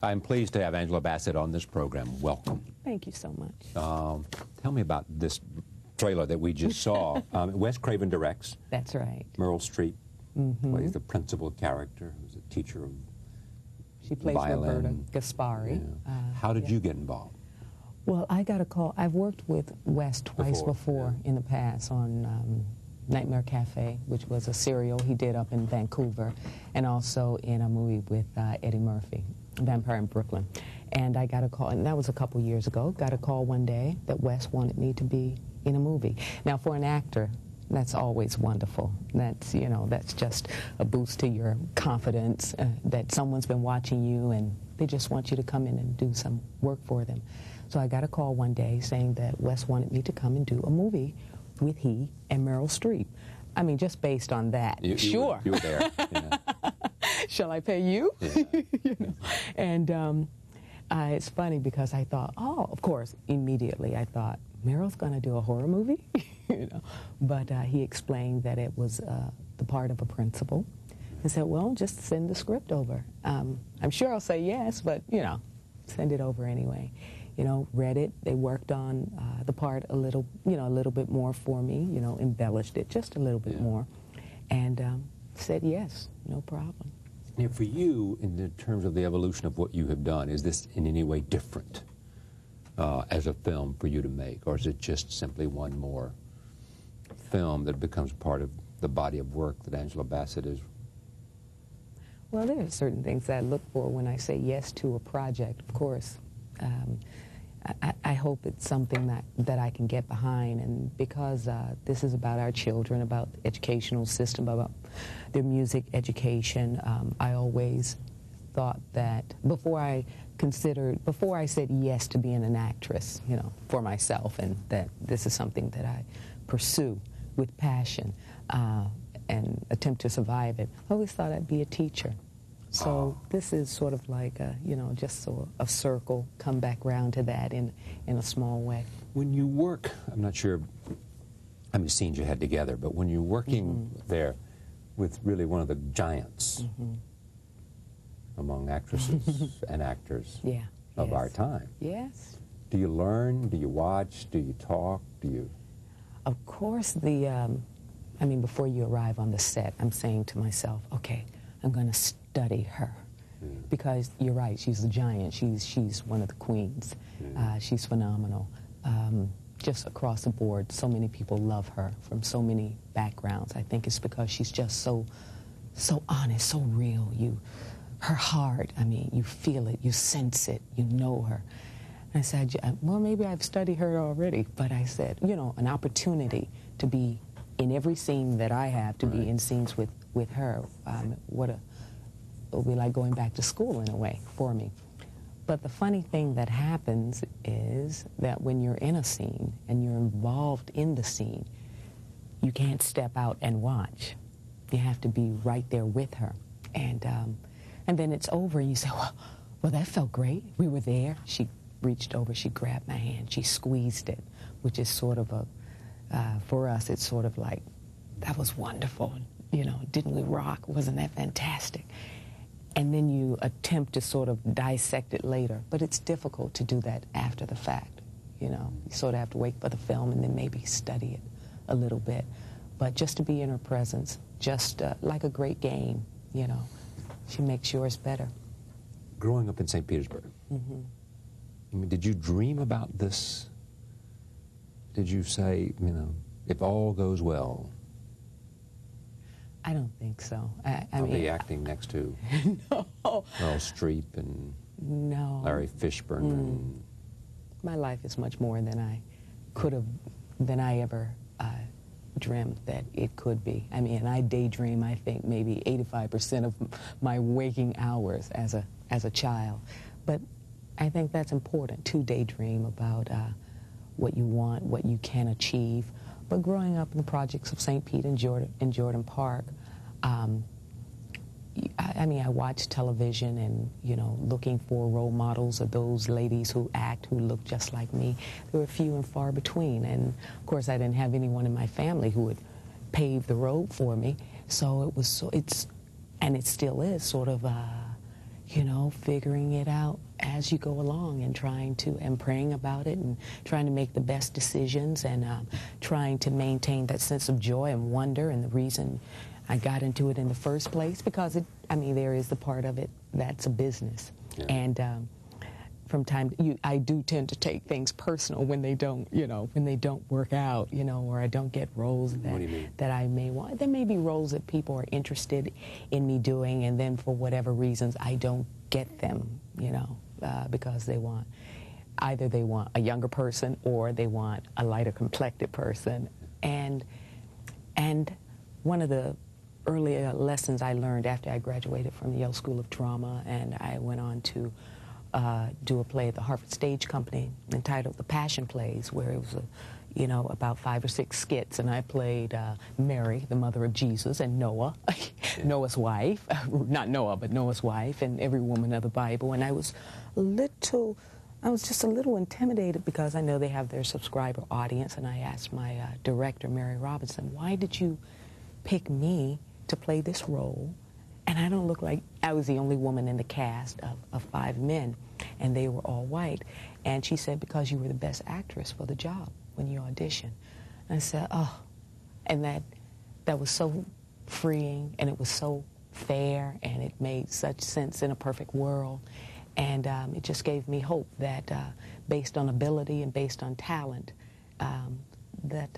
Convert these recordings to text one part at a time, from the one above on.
I'm pleased to have Angela Bassett on this program. Welcome. Thank you so much. Tell me about this trailer that we just saw. Wes Craven directs. That's right. Meryl Streep plays the principal character, who's a teacher of She plays violin. Roberta Gaspari. Yeah. How did you get involved? Well, I got a call. I've worked with Wes twice before in the past on Nightmare Cafe, which was a serial he did up in Vancouver, and also in a movie with Eddie Murphy, Vampire in Brooklyn. And I got a call, and that was a couple years ago, got a call one day that Wes wanted me to be in a movie. Now, for an actor, that's always wonderful. That's, you know, that's just a boost to your confidence that someone's been watching you and they just want you to come in and do some work for them. So I got a call one day saying that Wes wanted me to come and do a movie with he and Meryl Streep. I mean, just based on that. Sure. You were there. Yeah. Shall I pay you? Yeah. You know? And it's funny because I thought, oh, of course, immediately I thought, Meryl's going to do a horror movie? You know? But he explained that it was the part of a principal. He said, well, just send the script over. I'm sure I'll say yes, but, you know, send it over anyway. You know, read it. They worked on the part a little, you know, a little bit more for me, you know, embellished it just a little bit more, and said yes, no problem. Now, for you, in the terms of the evolution of what you have done, is this in any way different as a film for you to make, or is it just simply one more film that becomes part of the body of work that Angela Bassett is? Well, there are certain things that I look for when I say yes to a project, of course. I hope it's something that I can get behind, and because this is about our children, about the educational system, about their music education, I always thought that before I said yes to being an actress, you know, for myself, and that this is something that I pursue with passion and attempt to survive it, I always thought I'd be a teacher. So this is sort of like, you know, just so a circle, come back round to that in a small way. When you work, I'm not sure how many scenes you had together, but when you're working there with really one of the giants among actresses and actors of our time. Yes. Do you learn? Do you watch? Do you talk? Do you? Of course, I mean, before you arrive on the set, I'm saying to myself, okay, I'm going to study her, because you're right, she's a giant. She's one of the queens. She's phenomenal. Just across the board, so many people love her from so many backgrounds. I think it's because she's just so honest, so real. Her heart, I mean, you feel it, you sense it, you know her. And I said, well, maybe I've studied her already, but I said, you know, an opportunity to be in every scene that I have, to be in scenes with her. It'll be like going back to school in a way for me. But the funny thing that happens is that when you're in a scene and you're involved in the scene, you can't step out and watch. You have to be right there with her. And then it's over and you say, well, that felt great. We were there. She reached over, she grabbed my hand, she squeezed it, which is sort of for us, it's sort of like, that was wonderful. You know, didn't we rock? Wasn't that fantastic? And then you attempt to sort of dissect it later, but it's difficult to do that after the fact. You know, you sort of have to wait for the film and then maybe study it a little bit. But just to be in her presence, just like a great game, you know, she makes yours better. Growing up in St. Petersburg, I mean, did you dream about this? Did you say, you know, if all goes well? I don't think so. I I'll mean, be acting next to no. Meryl Streep and Larry Fishburne. And my life is much more than I could have, than I ever dreamt that it could be. I mean, I daydream, I think, maybe 85% of my waking hours as a child. But I think that's important, to daydream about what you want, what you can achieve. But growing up in the projects of St. Pete and Jordan Park, I mean, I watched television and, you know, looking for role models of those ladies who act, who look just like me. There were few and far between. And, of course, I didn't have anyone in my family who would pave the road for me. So it was, and it still is, sort of, you know, figuring it out as you go along and praying about it and trying to make the best decisions and trying to maintain that sense of joy and wonder and the reason I got into it in the first place, because there is the part of it that's a business. Yeah. And from I do tend to take things personal when they don't, when they don't work out, or I don't get roles that I may want. There may be roles that people are interested in me doing, and then for whatever reasons I don't get them, because either they want a younger person or they want a lighter complected person. And one of the earlier lessons I learned after I graduated from the Yale School of Drama, and I went on to do a play at the Harvard Stage Company entitled The Passion Plays, where it was about 5 or 6 skits, and I played Mary, the mother of Jesus, and Noah, Noah's wife, not Noah, but Noah's wife, and every woman of the Bible. And I was just a little intimidated because I know they have their subscriber audience, and I asked my director, Mary Robinson, why did you pick me to play this role? And I don't look like I was the only woman in the cast of 5 men, and they were all white. And she said, because you were the best actress for the job when you auditioned. And I said, oh, and that was so freeing, and it was so fair, and it made such sense in a perfect world. And it just gave me hope that based on ability and based on talent, that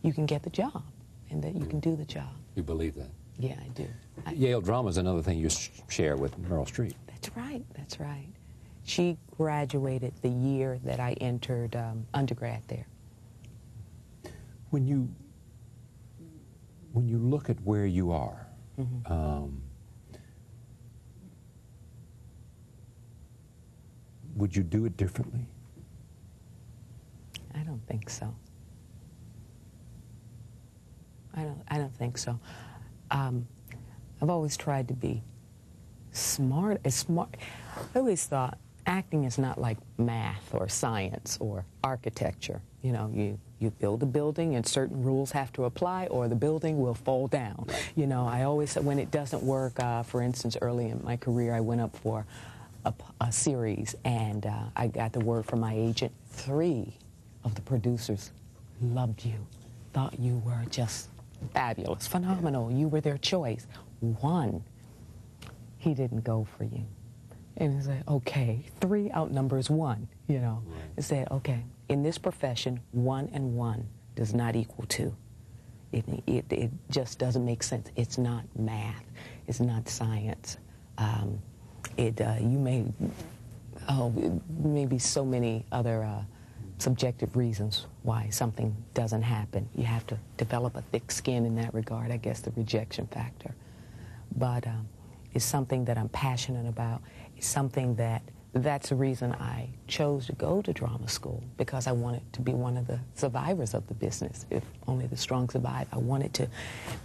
you can get the job and that you can do the job. You believe that? Yeah, I do. Yale Drama is another thing you share with Meryl Streep. That's right, that's right. She graduated the year that I entered undergrad there. When you look at where you are, would you do it differently? I don't think so. I don't think so. I've always tried to be smart. I always thought acting is not like math or science or architecture. You build a building and certain rules have to apply or the building will fall down. I always said when it doesn't work, for instance, early in my career, I went up for a series and I got the word from my agent, 3 of the producers loved you, thought you were just fabulous, phenomenal, you were their choice. 1, he didn't go for you. And he said, okay, 3 outnumbers 1, Right. He said, okay, in this profession, 1 and 1 does not equal 2. It just doesn't make sense. It's not math. It's not science. You may be so many other subjective reasons why something doesn't happen. You have to develop a thick skin in that regard, I guess, the rejection factor. But it's something that I'm passionate about. It's something that's the reason I chose to go to drama school, because I wanted to be one of the survivors of the business. If only the strong survive, I wanted to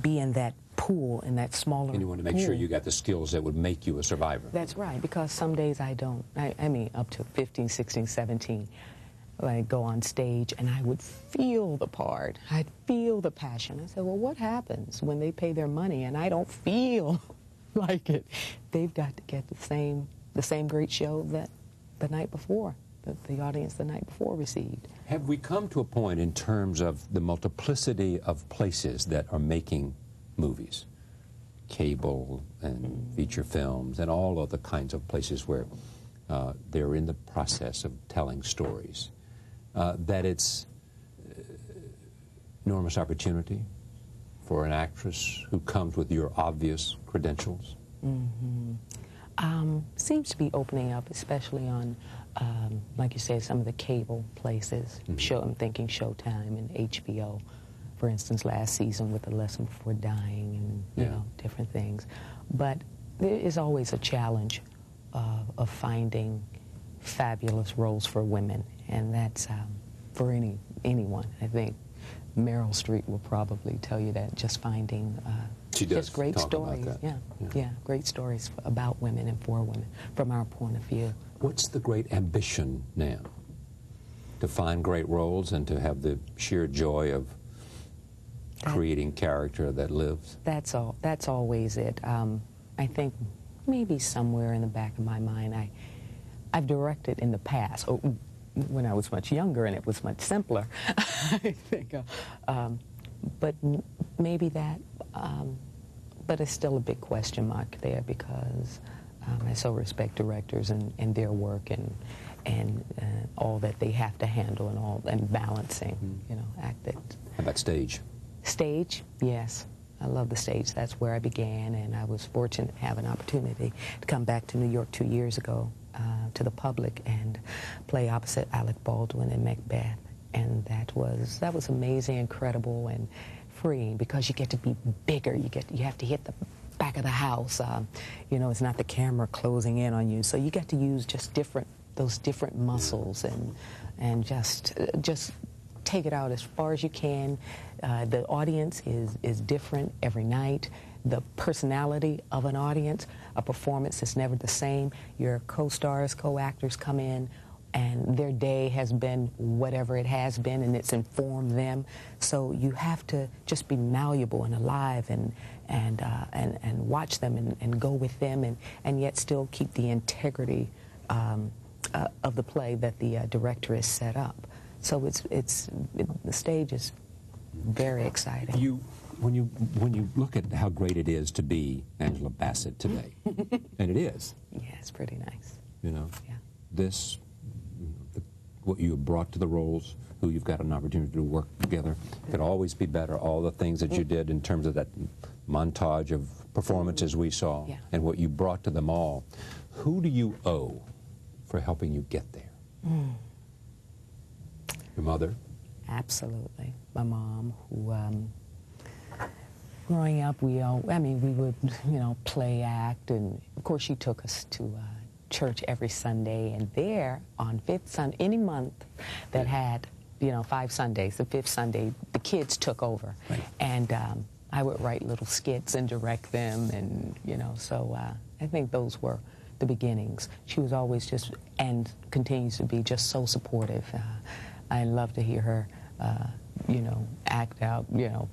be in that pool, in that smaller And you want to make pool. sure you got the skills that would make you a survivor. That's right, because some days I don't. I mean, up to 15, 16, 17. I'd go on stage and I would feel the part. I'd feel the passion. I said, well, what happens when they pay their money and I don't feel like it? They've got to get the same great show that the night before, that the audience the night before received. Have we come to a point in terms of the multiplicity of places that are making movies, cable and feature films and all other kinds of places where they're in the process of telling stories, that it's enormous opportunity for an actress who comes with your obvious credentials? Seems to be opening up, especially on, like you said, some of the cable places. I'm thinking Showtime and HBO, for instance, last season with The Lesson Before Dying and, you know, different things. But there is always a challenge of finding fabulous roles for women, and that's for anyone. I think Meryl Streep will probably tell you that, just finding just great stories. Yeah, great stories about women and for women from our point of view. What's the great ambition now? To find great roles and to have the sheer joy of creating character that lives? That's always it. I think, maybe somewhere in the back of my mind, I've directed in the past, when I was much younger and it was much simpler, I think. But maybe that, but it's still a big question mark there because I so respect directors and their work and all that they have to handle and balancing, you know, acting. How about stage? Stage, yes. I love the stage. That's where I began, and I was fortunate to have an opportunity to come back to New York 2 years ago to the public and play opposite Alec Baldwin in Macbeth. And that was amazing, incredible, and freeing because you get to be bigger. You have to hit the back of the house. You know, it's not the camera closing in on you, so you get to use just those different muscles and just take it out as far as you can. The audience is different every night. The personality of an audience, a performance is never the same. Your co-stars, co-actors come in, and their day has been whatever it has been, and it's informed them. So you have to just be malleable and alive and watch them and go with them and yet still keep the integrity of the play that the director has set up. So the stage is very exciting. When you look at how great it is to be Angela Bassett today, and it is. Yeah, it's pretty nice. You know, yeah. What you have brought to the roles, who you've got an opportunity to work together, could always be better. All the things that you did in terms of that montage of performances we saw, and what you brought to them all. Who do you owe for helping you get there? Your mother? Absolutely. My mom, who, growing up, we would, you know, play act, and of course she took us to church every Sunday, and there on fifth Sunday, any month that had, you know, 5 Sundays, the fifth Sunday, the kids took over. Right. And I would write little skits and direct them, and, you know, so I think those were the beginnings. She was always just, and continues to be, just so supportive. I love to hear her, you know, act out, you know,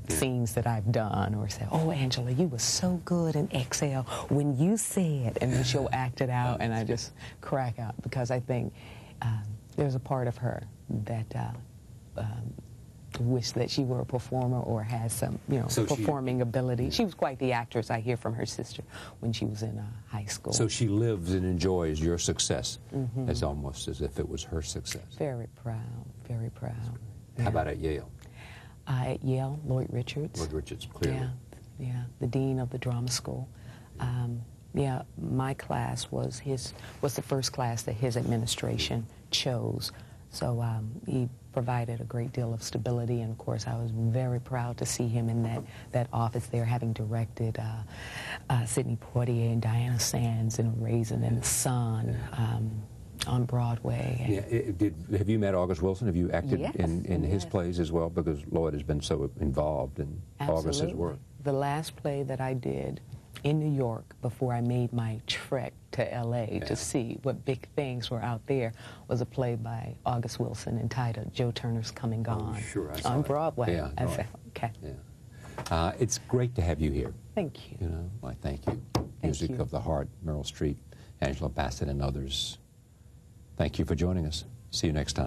scenes that I've done, or say, "Oh, Angela, you were so good in Exhale when you said," and then she'll act it out, and I just crack out because I think there's a part of her that wish that she were a performer or has some, you know, performing ability. She was quite the actress, I hear from her sister, when she was in high school. So she lives and enjoys your success as almost as if it was her success. Very proud, very proud. How about at Yale? At Yale, Lloyd Richards. Lloyd Richards, clearly. Yeah, the dean of the drama school. Yeah, my class was the first class that his administration chose. So he provided a great deal of stability, and of course I was very proud to see him in that office there, having directed Sidney Poitier and Diana Sands in Raisin in the Sun on Broadway. Yeah, have you met August Wilson? Have you acted in his plays as well? Because Lloyd has been so involved in August's work. The last play that I did in New York before I made my trek to L.A. to see what big things were out there was a play by August Wilson entitled Joe Turner's Come and Gone. Oh, sure, I saw on it. Broadway. Yeah, I said, okay. Yeah. It's great to have you here. Thank you. You know, I thank you. Music of the Heart, Meryl Streep, Angela Bassett, and others. Thank you for joining us. See you next time.